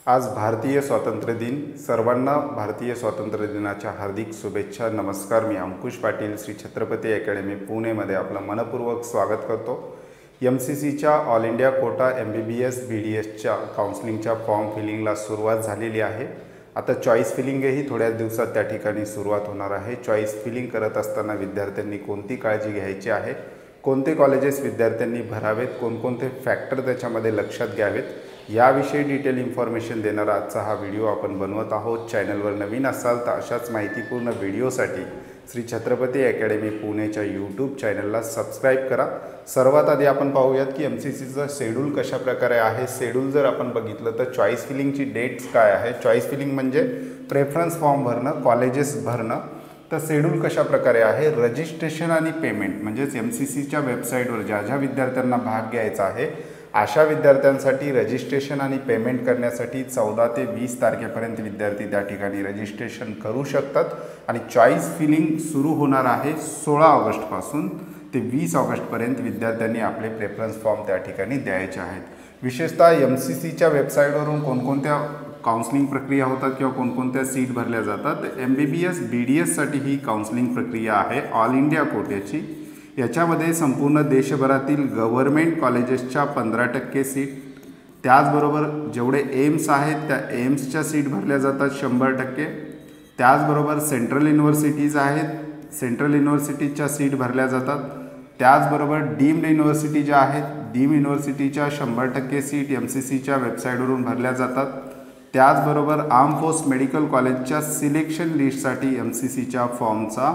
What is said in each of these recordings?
आज भारतीय स्वातंत्र्य दिन। सर्वांना भारतीय स्वातंत्र्य दिनाच्या हार्दिक शुभेच्छा। नमस्कार, मी अंकुश पाटील श्री छत्रपती अकॅडमी पुणेमध्ये आपलं मनपूर्वक स्वागत करतो। MCCच्या ऑल इंडिया कोटा MBBS BDSच्या काउन्सिलिंगच्या फॉर्म फिलिंगला सुरुवात झालेली आहे। आता चॉईस फिलिंगही थोड्याच दिवसात त्या ठिकाणी सुरुवात होणार आहे। चॉईस फिलिंग करत असताना विद्यार्थ्यांनी कोणती काळजी घ्यायची आहे, कोणते कॉलेजेस विद्यार्थ्यांनी भरावेत, कोणकोणते फॅक्टर त्याच्यामध्ये लक्षात घ्यावेत, याविषयी डिटेल इन्फॉर्मेशन देणारा आजचा हा व्हिडिओ आपण बनवत आहोत। चॅनलवर नवीन असाल तर अशाच माहितीपूर्ण व्हिडिओसाठी श्री छत्रपती अकॅडमी पुणेच्या यूट्यूब चॅनलला सबस्क्राईब करा। सर्वात आधी आपण पाहूयात की MCCचं शेड्यूल कशा प्रकारे आहे। शेड्यूल जर आपण बघितलं तर चॉईस फिलिंगची डेट्स काय आहे। चॉईस फिलिंग म्हणजे प्रेफरन्स फॉर्म भरणं, कॉलेजेस भरणं। तर शेड्यूल कशा प्रकारे आहे, रजिस्ट्रेशन आणि पेमेंट म्हणजेच MCCच्या वेबसाईटवर ज्या ज्या विद्यार्थ्यांना भाग घ्यायचा आहे अशा विद्यार्थ्यांसाठी रजिस्ट्रेशन आणि पेमेंट करण्यासाठी 14 ते 20 तारखेपर्यंत विद्यार्थी त्या ठिकाणी रजिस्ट्रेशन करू शकतात। आणि चॉईस फिलिंग सुरू होणार आहे 16 ऑगस्टपासून ते 20 ऑगस्टपर्यंत विद्यार्थ्यांनी आपले प्रेफरन्स फॉर्म त्या ठिकाणी द्यायचे आहेत। विशेषतः MCCच्या वेबसाईटवरून कोणकोणत्या काउन्सिलिंग प्रक्रिया होतात किंवा कोणकोणत्या सीट भरल्या जातात। MBBS BDSसाठी ही काउन्सिलिंग प्रक्रिया आहे ऑल इंडिया कोट्याची। याच्यामध्ये संपूर्ण देशभरातील गव्हर्मेंट कॉलेजेसच्या 15% सीट, त्याचबरोबर जेवढे एम्स आहेत त्या एम्सच्या सीट भरल्या जातात 100%। त्याचबरोबर सेंट्रल युनिव्हर्सिटीज आहेत, सेंट्रल युनिव्हर्सिटीच्या सीट भरल्या जातात। त्याचबरोबर डीम्ड युनिव्हर्सिटी ज्या आहेत, डीम युनिव्हर्सिटीच्या 100% सीट MCCच्या वेबसाईटवरून भरल्या जातात। त्याचबरोबर आर्म फोर्स मेडिकल कॉलेजच्या सिलेक्शन लिस्टसाठी MCCच्या फॉर्मचा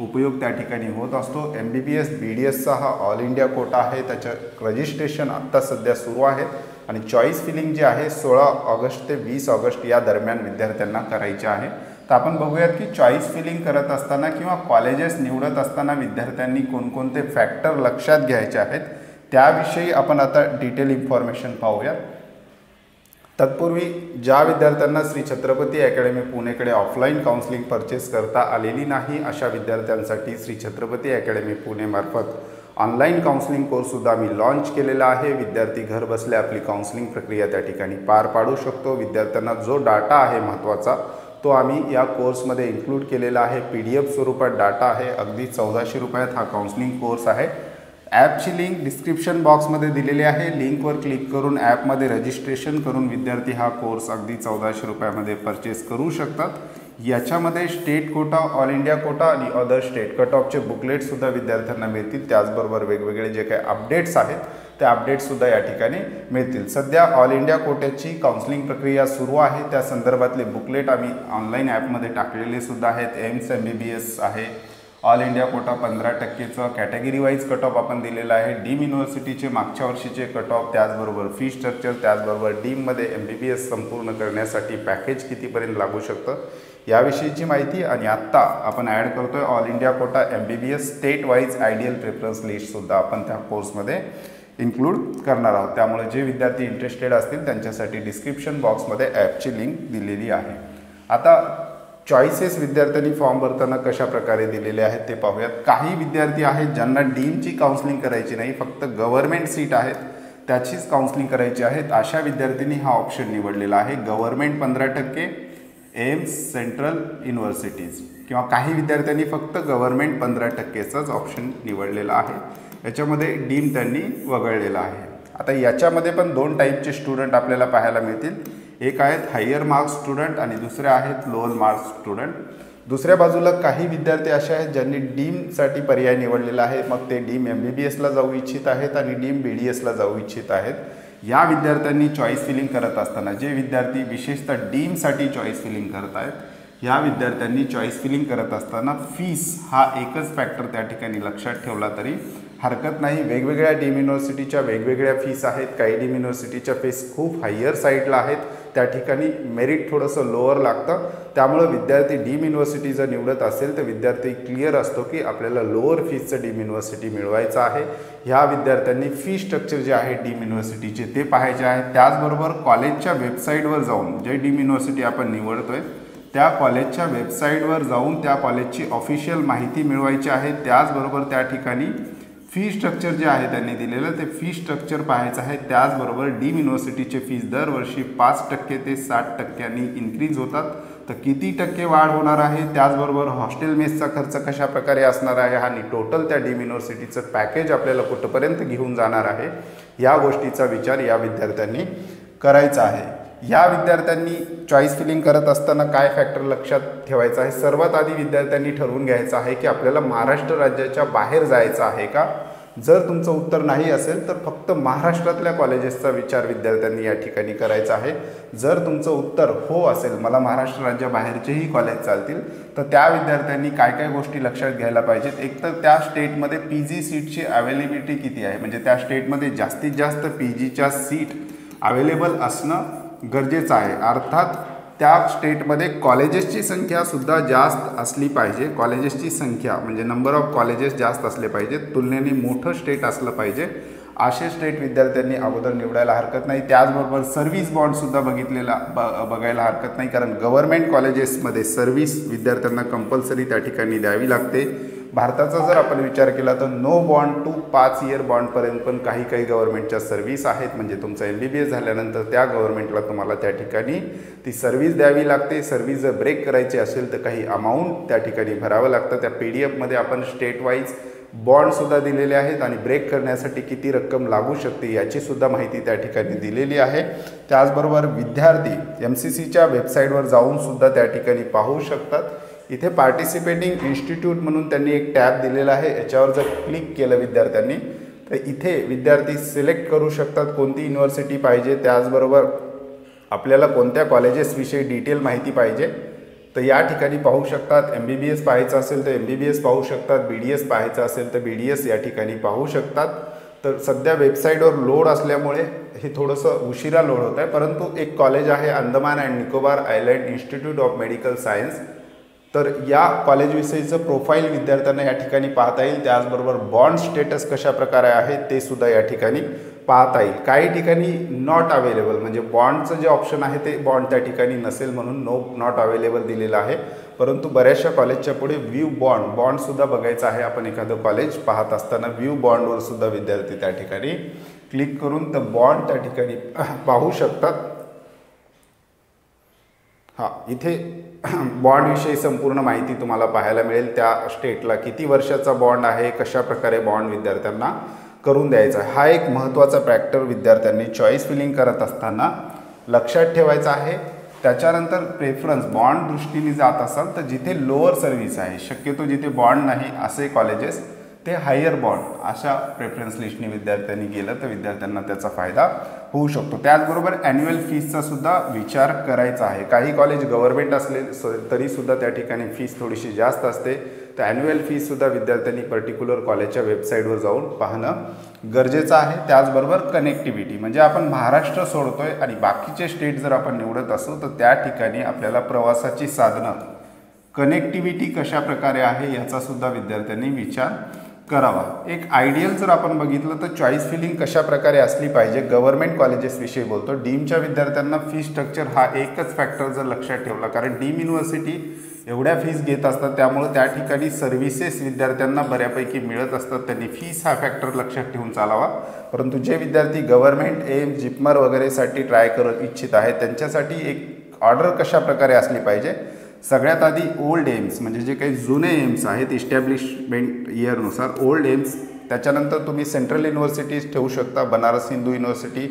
उपयोग त्या ठिकाणी होत असतो। MBBS BDSचा हा ऑल इंडिया कोटा आहे, त्याचं रजिस्ट्रेशन आत्ता सध्या सुरू आहे आणि चॉईस फिलिंग जी आहे 16 ऑगस्ट ते 20 ऑगस्ट या दरम्यान विद्यार्थ्यांना करायचे आहे। तर आपण बघूयात की चॉईस फिलिंग करत असताना किंवा कॉलेजेस निवडत असताना विद्यार्थ्यांनी कोणकोणते फॅक्टर लक्षात घ्यायचे आहेत त्याविषयी आपण आता डिटेल इन्फॉर्मेशन पाहूयात। तत्पूर्वी ज्या विद्यार्थ्यांना श्री छत्रपती अकॅडमी पुणेकडे ऑफलाईन काउन्सिलिंग परचेस करता आलेली नाही अशा विद्यार्थ्यांसाठी श्री छत्रपती अकॅडमी पुणेमार्फत ऑनलाईन काउन्सिलिंग कोर्ससुद्धा मी लॉन्च केलेला आहे। विद्यार्थी घर बसल्या आपली काउन्सिलिंग प्रक्रिया त्या ठिकाणी पार पाडू शकतो। विद्यार्थ्यांना जो डाटा आहे महत्त्वाचा तो आम्ही या कोर्समध्ये इन्क्लूड केलेला आहे। PDF स्वरूपात डाटा आहे। अगदी 1400 रुपयात हा काउन्सिलिंग कोर्स आहे। ॲपची लिंक डिस्क्रिप्शन बॉक्समध्ये दिलेली आहे। लिंकवर क्लिक करून ॲपमध्ये रजिस्ट्रेशन करून विद्यार्थी हा कोर्स अगदी 1400 रुपयामध्ये परचेस करू शकतात। याच्यामध्ये state quota, all India Kota आणि अदर स्टेट कट ऑफचे बुकलेटसुद्धा विद्यार्थ्यांना मिळतील। त्याचबरोबर वेगवेगळे जे काही अपडेट्स आहेत त्या अपडेट्ससुद्धा या ठिकाणी मिळतील। सध्या ऑल इंडिया कोट्याची काउन्सिलिंग प्रक्रिया सुरू आहे, त्या संदर्भातले बुकलेट आम्ही ऑनलाईन ॲपमध्ये टाकलेले सुद्धा आहेत। एम्स MBBS आहे, ऑल इंडिया कोटा 15%चं कॅटेगरी वाईज कट ऑफ आपण दिलेला आहे। डीम युनिव्हर्सिटीचे मागच्या वर्षीचे कट ऑफ, त्याचबरोबर फी स्ट्रक्चर, त्याचबरोबर डीममध्ये MBBS संपूर्ण करण्यासाठी पॅकेज कितीपर्यंत लागू शकतं याविषयीची माहिती। आणि आत्ता आपण ॲड करतोय all India quota MBBS state wise ideal preference लिस्टसुद्धा आपण त्या कोर्समध्ये इन्क्लूड करणार आहोत। त्यामुळे जे विद्यार्थी इंटरेस्टेड असतील त्यांच्यासाठी डिस्क्रिप्शन बॉक्समध्ये ॲपची लिंक दिलेली आहे। आता चॉईसेस विद्यार्थ्यांनी फॉर्म भरताना कशा प्रकारे दिलेले आहेत ते पाहूयात। काही विद्यार्थी आहेत ज्यांना डीमची काउन्सिलिंग करायची नाही, फक्त गव्हर्मेंट सीट आहेत त्याचीच काउन्सिलिंग करायची आहेत, अशा विद्यार्थ्यांनी हा ऑप्शन निवडलेला आहे। गव्हर्मेंट 15%, एम्स, सेंट्रल युनिव्हर्सिटीज, किंवा काही विद्यार्थ्यांनी फक्त गव्हर्मेंट 15%चाच ऑप्शन निवडलेला आहे। याच्यामध्ये डीम त्यांनी वगळलेला आहे। आता याच्यामध्ये पण 2 टाईपचे स्टुडंट आपल्याला पाहायला मिळतील। एक आहेत हायर मार्क्स स्टुडंट आणि दुसरे आहेत लोअर मार्क्स स्टुडंट। दुसऱ्या बाजूला काही विद्यार्थी असे आहेत ज्यांनी डीमसाठी पर्याय निवडलेला आहे, मग ते डीम MBBSला जाऊ इच्छित आहेत आणि डीम BDSला जाऊ इच्छित आहेत। या विद्यार्थ्यांनी चॉईस फिलिंग करत असताना, जे विद्यार्थी विशेषतः डीमसाठी चॉईस फिलिंग करत आहेत या विद्यार्थ्यांनी चॉईस फिलिंग करत असताना फीस हा एकच फॅक्टर त्या ठिकाणी लक्षात ठेवला तरी हरकत नाही। वेगवेगळ्या डीम युनिव्हर्सिटीच्या वेगवेगळ्या फीस आहेत। काही डीम युनिव्हर्सिटीच्या फीस खूप हायर साईडला आहेत, त्या ठिकाणी मेरिट थोडंसं लोअर लागतं। त्यामुळे विद्यार्थी डीम युनिव्हर्सिटी जर निवडत असेल तर विद्यार्थी क्लिअर असतो की आपल्याला लोअर फीसचं डीम युनिव्हर्सिटी मिळवायचं आहे। ह्या विद्यार्थ्यांनी फी स्ट्रक्चर जे आहे डीम युनिव्हर्सिटीचे ते पाहायचे आहे। त्याचबरोबर कॉलेजच्या वेबसाईटवर जाऊन जे डीम युनिव्हर्सिटी आपण निवडतोय त्या कॉलेजच्या वेबसाईटवर जाऊन त्या कॉलेजची ऑफिशियल माहिती मिळवायची आहे। त्याचबरोबर त्या ठिकाणी फी स्ट्रक्चर जे आहे त्यांनी दिलेलं ते फी स्ट्रक्चर पाहायचं आहे. त्याचबरोबर डीम युनिव्हर्सिटीचे फीज दरवर्षी 5% ते 60% इन्क्रीज होतात. तर किती टक्के वाढ होणार आहे, त्याचबरोबर हॉस्टेल मेसचा खर्च कशा प्रकारे असणार आहे आणि टोटल त्या डीम युनिव्हर्सिटीचं पॅकेज आपल्याला कुठंपर्यंत घेऊन जाणार आहे, या गोष्टीचा विचार या विद्यार्थ्यांनी करायचा आहे. या विद्यार्थ्यांनी चॉईस फिलिंग करत असताना काय फॅक्टर लक्षात ठेवायचा आहे. सर्वात आधी विद्यार्थ्यांनी ठरवून घ्यायचं आहे की आपल्याला महाराष्ट्र राज्याच्या बाहेर जायचं आहे का. जर तुमचं उत्तर नाही असेल तर फक्त महाराष्ट्रातल्या कॉलेजेसचा विचार विद्यार्थ्यांनी या ठिकाणी करायचा आहे. जर तुमचं उत्तर हो असेल, मला महाराष्ट्र राज्याबाहेरचेही कॉलेज चालतील, तर त्या विद्यार्थ्यांनी काय काय गोष्टी लक्षात घ्यायला पाहिजेत. एक तर त्या स्टेटमध्ये PG सीटची अवेलेबिलिटी किती आहे, म्हणजे त्या स्टेटमध्ये जास्तीत जास्त PGच्या सीट अवेलेबल असणं गरजेचं आहे. अर्थात त्या स्टेटमध्ये कॉलेजेसची संख्यासुद्धा जास्त असली पाहिजे. कॉलेजेसची संख्या म्हणजे नंबर ऑफ कॉलेजेस जास्त असले पाहिजेत, तुलनेने मोठं स्टेट असलं पाहिजे. असे स्टेट विद्यार्थ्यांनी अगोदर निवडायला हरकत नाही. त्याचबरोबर सर्व्हिस बॉन्डसुद्धा बघायला हरकत नाही, कारण गव्हर्नमेंट कॉलेजेसमध्ये सर्व्हिस विद्यार्थ्यांना कंपल्सरी त्या ठिकाणी द्यावी लागते. भारताचा जर आपण विचार केला तर नो बॉन्ड टू 5 इयर बॉन्डपर्यंत पण काही गव्हर्नमेंटच्या सर्व्हिस आहेत. म्हणजे तुमचं MBBS झाल्यानंतर त्या गव्हर्नमेंटला तुम्हाला त्या ठिकाणी ती सर्व्हिस द्यावी लागते. सर्व्हिस जर ब्रेक करायची असेल तर काही अमाऊंट त्या ठिकाणी भरावं लागतं. त्या PDF आपण स्टेट वाईज बॉन्डसुद्धा दिलेले आहेत आणि ब्रेक करण्यासाठी किती रक्कम लागू शकते याचीसुद्धा माहिती त्या ठिकाणी दिलेली आहे. त्याचबरोबर विद्यार्थी MCCच्या वेबसाईटवर जाऊनसुद्धा त्या ठिकाणी पाहू शकतात. इथे पार्टिसिपेटिंग इन्स्टिट्यूट म्हणून त्यांनी एक टॅब दिलेला आहे. याच्यावर जर क्लिक केलं विद्यार्थ्यांनी तर इथे विद्यार्थी सिलेक्ट करू शकतात कोणती युनिव्हर्सिटी पाहिजे. त्याचबरोबर आपल्याला कोणत्या कॉलेजेसविषयी डिटेल माहिती पाहिजे तर या ठिकाणी पाहू शकतात. MBBS पाहायचं असेल तर MBBS पाहू शकतात. BDS पाहायचं असेल तर BDS या ठिकाणी पाहू शकतात. तर सध्या वेबसाईटवर लोड असल्यामुळे हे थोडंसं उशिरा लोड होत आहे, परंतु एक कॉलेज आहे Andaman and Nicobar island institute of medical science. तर या कॉलेजविषयीचं प्रोफाईल विद्यार्थ्यांना या ठिकाणी पाहता येईल. त्याचबरोबर बॉन्ड स्टेटस कशा प्रकारे आहे ते सुद्धा या ठिकाणी पाहता येईल. काही ठिकाणी नॉट अवेलेबल म्हणजे बॉन्डचं जे ऑप्शन आहे ते बॉन्ड त्या ठिकाणी नसेल म्हणून नॉट अवेलेबल दिलेलं आहे. परंतु बऱ्याचशा कॉलेजच्या पुढे व्ह्यू बॉन्डसुद्धा बघायचं आहे. आपण एखादं कॉलेज पाहत असताना व्ह्यू बॉन्डवर सुद्धा विद्यार्थी त्या ठिकाणी क्लिक करून तर बॉन्ड त्या ठिकाणी पाहू शकतात. इथे बॉन्डविषयी संपूर्ण माहिती तुम्हाला पाहायला मिळेल. त्या स्टेटला किती वर्षाचा बॉन्ड आहे, कशा प्रकारे बॉन्ड विद्यार्थ्यांना करून द्यायचा आहे. हा एक महत्त्वाचा फॅक्टर विद्यार्थ्यांनी चॉईस फिलिंग करत असताना लक्षात ठेवायचा आहे. त्याच्यानंतर प्रेफरन्स बॉन्ड दृष्टीने जात असाल तर जिथे लोअर सर्व्हिस आहे, शक्यतो जिथे बॉन्ड नाही असे कॉलेजेस ते हायर बॉन्ड अशा प्रेफरन्स लिस्टने विद्यार्थ्यांनी गेलं तर विद्यार्थ्यांना त्याचा फायदा होऊ शकतो. त्याचबरोबर ॲन्युअल फीसचा सुद्धा विचार करायचा आहे. काही कॉलेज गव्हर्नमेंट असले तरीसुद्धा त्या ठिकाणी फीस थोडीशी जास्त असते. तर ॲन्युअल फीससुद्धा विद्यार्थ्यांनी पर्टिक्युलर कॉलेजच्या वेबसाईटवर जाऊन पाहणं गरजेचं आहे. त्याचबरोबर कनेक्टिव्हिटी म्हणजे आपण महाराष्ट्र सोडतोय आणि बाकीचे स्टेट जर आपण निवडत असू तर त्या ठिकाणी आपल्याला प्रवासाची साधनं कनेक्टिव्हिटी कशा प्रकारे आहे याचासुद्धा विद्यार्थ्यांनी विचार करावा. एक आयडियल जर आपण बघितलं तर चॉईस फिलिंग कशा प्रकारे असली पाहिजे. गव्हर्नमेंट कॉलेजेसविषयी बोलतो. डीमच्या विद्यार्थ्यांना फी स्ट्रक्चर हा एकच फॅक्टर जर लक्षात ठेवला, कारण डीम युनिव्हर्सिटी एवढ्या फीस घेत असतात त्यामुळे त्या ठिकाणी सर्व्हिसेस विद्यार्थ्यांना बऱ्यापैकी मिळत असतात. त्यांनी फीस हा फॅक्टर लक्षात ठेवून चालावा. परंतु जे विद्यार्थी गव्हर्नमेंट एम्स जिपमर वगैरेसाठी ट्राय करत इच्छित आहेत त्यांच्यासाठी एक ऑर्डर कशा प्रकारे असली पाहिजे. सगळ्यात आधी ओल्ड एम्स म्हणजे जे काही जुने एम्स आहेत इस्टॅब्लिशमेंट इयरनुसार ओल्ड एम्स. त्याच्यानंतर तुम्ही सेंट्रल युनिव्हर्सिटीज ठेवू शकता. बनारस हिंदू युनिव्हर्सिटी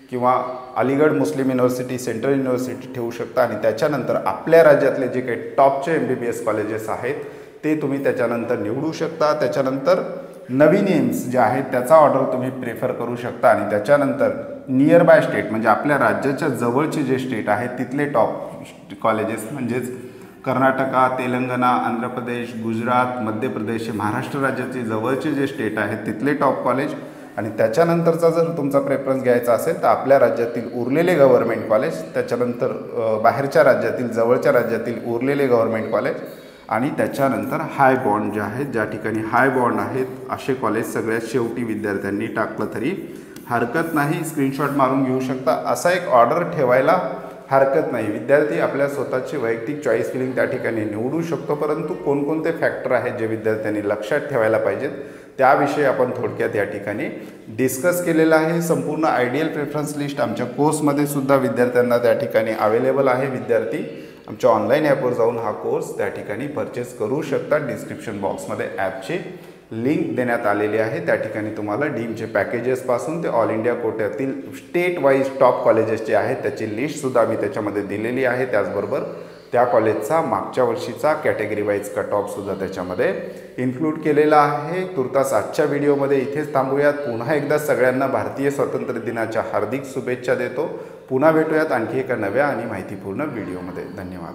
किंवा अलीगड मुस्लिम युनिव्हर्सिटी, सेंट्रल युनिव्हर्सिटी ठेवू शकता. आणि त्याच्यानंतर आपल्या राज्यातले जे काही टॉपचे MBBS कॉलेजेस आहेत ते तुम्ही त्याच्यानंतर निवडू शकता. त्याच्यानंतर नवीन एम्स जे आहेत त्याचा ऑर्डर तुम्ही प्रेफर करू शकता. आणि त्याच्यानंतर नियर बाय स्टेट म्हणजे आपल्या राज्याच्या जवळचे जे स्टेट आहेत तिथले टॉप कॉलेजेस म्हणजेच कर्नाटका, तेलंगणा, आंध्र प्रदेश, गुजरात, मध्य प्रदेश, महाराष्ट्र राज्याचे जवळचे जे स्टेट आहेत तिथले टॉप कॉलेज. आणि त्याच्यानंतरचा जर तुमचा प्रेफरन्स घ्यायचा असेल तर आपल्या राज्यातील उरलेले गव्हर्नमेंट कॉलेज, त्याच्यानंतर बाहेरच्या राज्यातील जवळच्या राज्यातील उरलेले गव्हर्नमेंट कॉलेज आणि त्याच्यानंतर हाय बॉन्ड जे आहेत, ज्या ठिकाणी हाय बॉन्ड आहेत असे कॉलेज सगळ्यात शेवटी विद्यार्थ्यांनी टाकलं तरी हरकत नाही. स्क्रीनशॉट मारून घेऊ शकता. असा एक ऑर्डर ठेवायला हरकत नाही. विद्यार्थी आपल्या स्वतःची वैयक्तिक चॉईस फिलिंग त्या ठिकाणी निवडू शकतो, परंतु कोणकोणते फॅक्टर आहेत जे विद्यार्थ्यांनी लक्षात ठेवायला पाहिजेत त्याविषयी आपण थोडक्यात या ठिकाणी डिस्कस केलेलं आहे. संपूर्ण आयडियल प्रेफरन्स लिस्ट आमच्या कोर्समध्ये सुद्धा विद्यार्थ्यांना त्या ठिकाणी अवेलेबल आहे. विद्यार्थी आमच्या ऑनलाईन ॲपवर जाऊन हा कोर्स त्या ठिकाणी परचेस करू शकतात. डिस्क्रिप्शन बॉक्समध्ये ॲपची लिंक देण्यात आलेली आहे. त्या ठिकाणी तुम्हाला डीमचे पॅकेजेसपासून ते ऑल इंडिया कोट्यातील स्टेट वाईज टॉप कॉलेजेस जे आहेत त्याची लिस्टसुद्धा आम्ही त्याच्यामध्ये दिलेली आहे. त्याचबरोबर त्या कॉलेजचा मागच्या वर्षीचा कॅटेगरी वाईज कट ऑफसुद्धा त्याच्यामध्ये इन्क्लूड केलेला आहे. तुर्तास आजच्या व्हिडिओमध्ये इथेच थांबूयात. पुन्हा एकदा सगळ्यांना भारतीय स्वातंत्र्य दिनाच्या हार्दिक शुभेच्छा देतो. पुन्हा भेटूयात आणखी एका नव्या आणि माहितीपूर्ण व्हिडिओमध्ये. धन्यवाद.